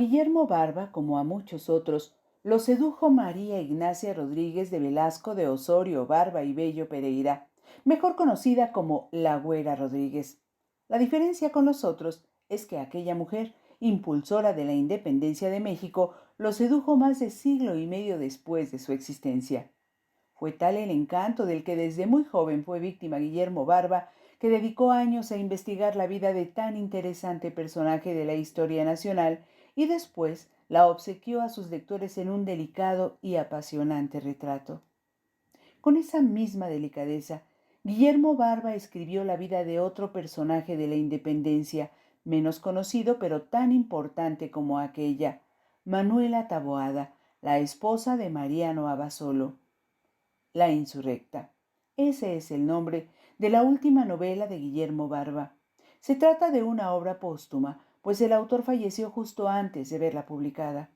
Guillermo Barba, como a muchos otros, lo sedujo María Ignacia Rodríguez de Velasco de Osorio Barba y Bello Pereira, mejor conocida como la Güera Rodríguez. La diferencia con los otros es que aquella mujer, impulsora de la independencia de México, lo sedujo más de siglo y medio después de su existencia. Fue tal el encanto del que desde muy joven fue víctima Guillermo Barba, que dedicó años a investigar la vida de tan interesante personaje de la historia nacional y después la obsequió a sus lectores en un delicado y apasionante retrato. Con esa misma delicadeza, Guillermo Barba escribió la vida de otro personaje de la independencia, menos conocido pero tan importante como aquella, Manuela Taboada, la esposa de Mariano Abasolo. La insurrecta. Ese es el nombre de la última novela de Guillermo Barba. Se trata de una obra póstuma, pues el autor falleció justo antes de verla publicada.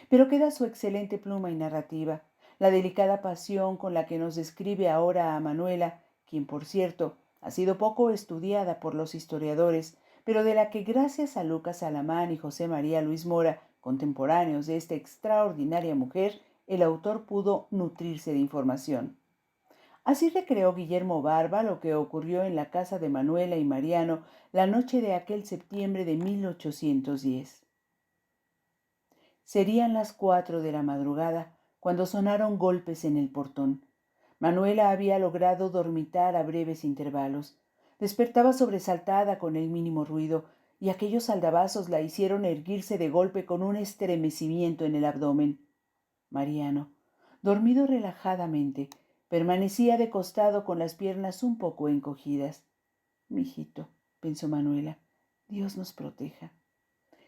Pero queda su excelente pluma y narrativa, la delicada pasión con la que nos describe ahora a Manuela, quien por cierto ha sido poco estudiada por los historiadores, pero de la que gracias a Lucas Alamán y José María Luis Mora, contemporáneos de esta extraordinaria mujer, el autor pudo nutrirse de información. Así recreó Guillermo Barba lo que ocurrió en la casa de Manuela y Mariano la noche de aquel septiembre de 1810. Serían las 4 de la madrugada cuando sonaron golpes en el portón. Manuela había logrado dormitar a breves intervalos. Despertaba sobresaltada con el mínimo ruido, y aquellos aldabazos la hicieron erguirse de golpe con un estremecimiento en el abdomen. Mariano, dormido relajadamente, permanecía de costado con las piernas un poco encogidas. Mijito, pensó Manuela, Dios nos proteja.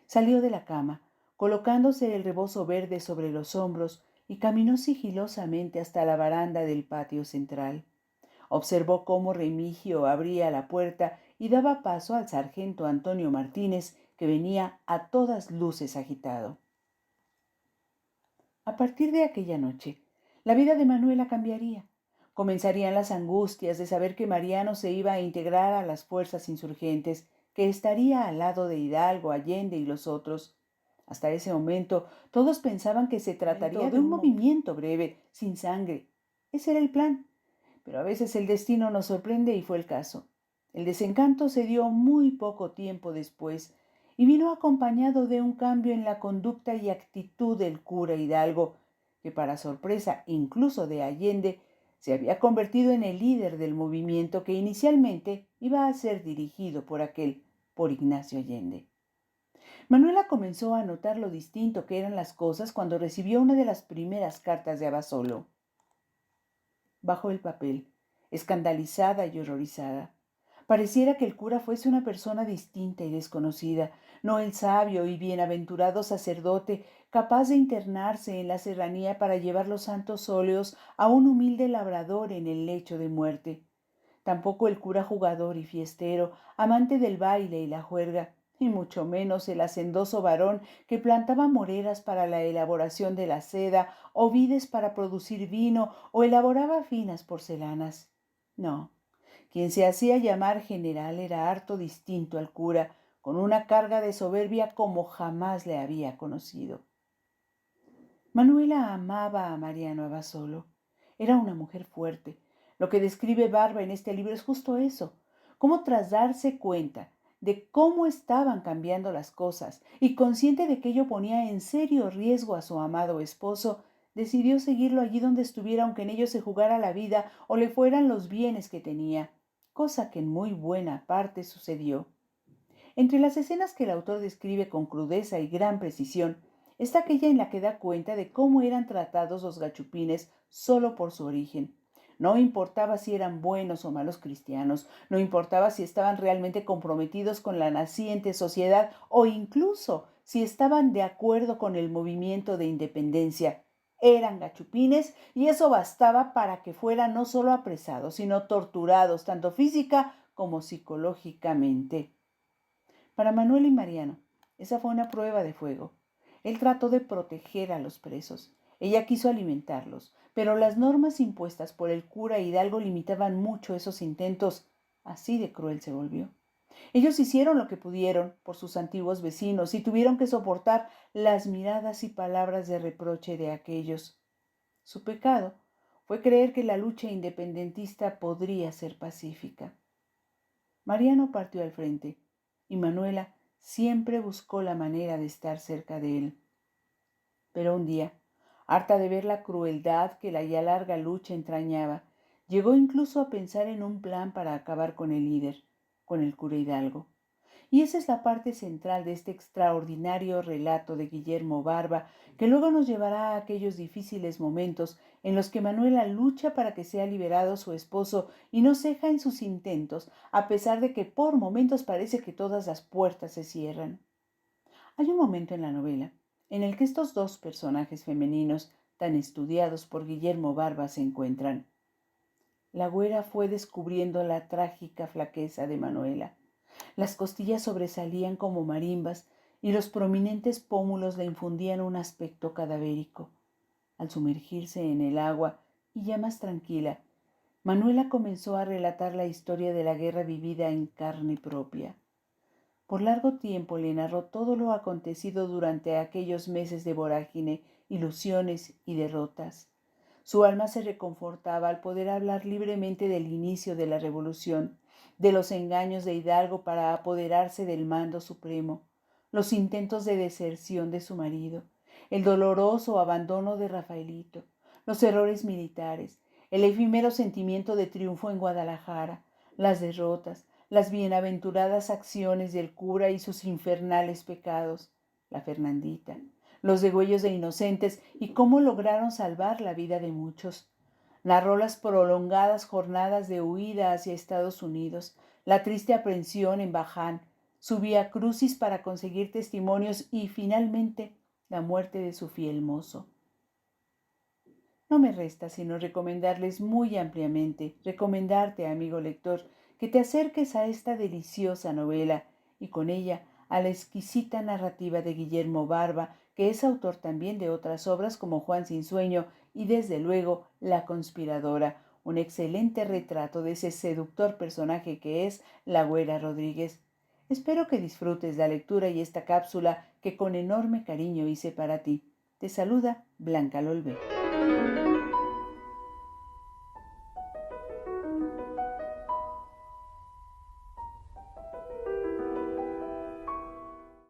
Salió de la cama, colocándose el rebozo verde sobre los hombros, y caminó sigilosamente hasta la baranda del patio central. Observó cómo Remigio abría la puerta y daba paso al sargento Antonio Martínez, que venía a todas luces agitado. A partir de aquella noche, la vida de Manuela cambiaría. Comenzarían las angustias de saber que Mariano se iba a integrar a las fuerzas insurgentes, que estaría al lado de Hidalgo, Allende y los otros. Hasta ese momento, todos pensaban que se trataría de un movimiento breve, sin sangre. Ese era el plan. Pero a veces el destino nos sorprende y fue el caso. El desencanto se dio muy poco tiempo después y vino acompañado de un cambio en la conducta y actitud del cura Hidalgo, que para sorpresa incluso de Allende, se había convertido en el líder del movimiento que inicialmente iba a ser dirigido por Ignacio Allende. Manuela comenzó a notar lo distinto que eran las cosas cuando recibió una de las primeras cartas de Abasolo. Bajó el papel, escandalizada y horrorizada. Pareciera que el cura fuese una persona distinta y desconocida, no el sabio y bienaventurado sacerdote capaz de internarse en la serranía para llevar los santos óleos a un humilde labrador en el lecho de muerte. Tampoco el cura jugador y fiestero, amante del baile y la juerga, y mucho menos el hacendoso varón que plantaba moreras para la elaboración de la seda, o vides para producir vino, o elaboraba finas porcelanas. No, quien se hacía llamar general era harto distinto al cura, con una carga de soberbia como jamás le había conocido. Manuela amaba a Mariano Abasolo. Era una mujer fuerte. Lo que describe Barba en este libro es justo eso, cómo tras darse cuenta de cómo estaban cambiando las cosas y consciente de que ello ponía en serio riesgo a su amado esposo, decidió seguirlo allí donde estuviera, aunque en ello se jugara la vida o le fueran los bienes que tenía, cosa que en muy buena parte sucedió. Entre las escenas que el autor describe con crudeza y gran precisión, está aquella en la que da cuenta de cómo eran tratados los gachupines solo por su origen. No importaba si eran buenos o malos cristianos, no importaba si estaban realmente comprometidos con la naciente sociedad o incluso si estaban de acuerdo con el movimiento de independencia. Eran gachupines y eso bastaba para que fueran no solo apresados, sino torturados, tanto física como psicológicamente. Para Manuel y Mariano, esa fue una prueba de fuego. Él trató de proteger a los presos. Ella quiso alimentarlos, pero las normas impuestas por el cura Hidalgo limitaban mucho esos intentos. Así de cruel se volvió. Ellos hicieron lo que pudieron por sus antiguos vecinos y tuvieron que soportar las miradas y palabras de reproche de aquellos. Su pecado fue creer que la lucha independentista podría ser pacífica. Mariano partió al frente y Manuela siempre buscó la manera de estar cerca de él. Pero un día, harta de ver la crueldad que la ya larga lucha entrañaba, llegó incluso a pensar en un plan para acabar con el líder, con el cura Hidalgo. Y esa es la parte central de este extraordinario relato de Guillermo Barba, que luego nos llevará a aquellos difíciles momentos en los que Manuela lucha para que sea liberado su esposo y no ceja en sus intentos, a pesar de que por momentos parece que todas las puertas se cierran. Hay un momento en la novela en el que estos dos personajes femeninos tan estudiados por Guillermo Barba se encuentran. La güera fue descubriendo la trágica flaqueza de Manuela. Las costillas sobresalían como marimbas y los prominentes pómulos le infundían un aspecto cadavérico. Al sumergirse en el agua y ya más tranquila, Manuela comenzó a relatar la historia de la guerra vivida en carne propia. Por largo tiempo le narró todo lo acontecido durante aquellos meses de vorágine, ilusiones y derrotas. Su alma se reconfortaba al poder hablar libremente del inicio de la revolución, de los engaños de Hidalgo para apoderarse del mando supremo, los intentos de deserción de su marido, el doloroso abandono de Rafaelito, los errores militares, el efímero sentimiento de triunfo en Guadalajara, las derrotas, las bienaventuradas acciones del cura y sus infernales pecados, la Fernandita, los degüellos de inocentes y cómo lograron salvar la vida de muchos. Narró las prolongadas jornadas de huida hacia Estados Unidos, la triste aprehensión en Baján, su vía crucis para conseguir testimonios y, finalmente, la muerte de su fiel mozo. No me resta sino recomendarles muy ampliamente, recomendarte, amigo lector, que te acerques a esta deliciosa novela y con ella a la exquisita narrativa de Guillermo Barba, que es autor también de otras obras como Juan sin sueño y desde luego La conspiradora, un excelente retrato de ese seductor personaje que es la Güera Rodríguez. Espero que disfrutes la lectura y esta cápsula que con enorme cariño hice para ti. Te saluda Blanca Lolbe.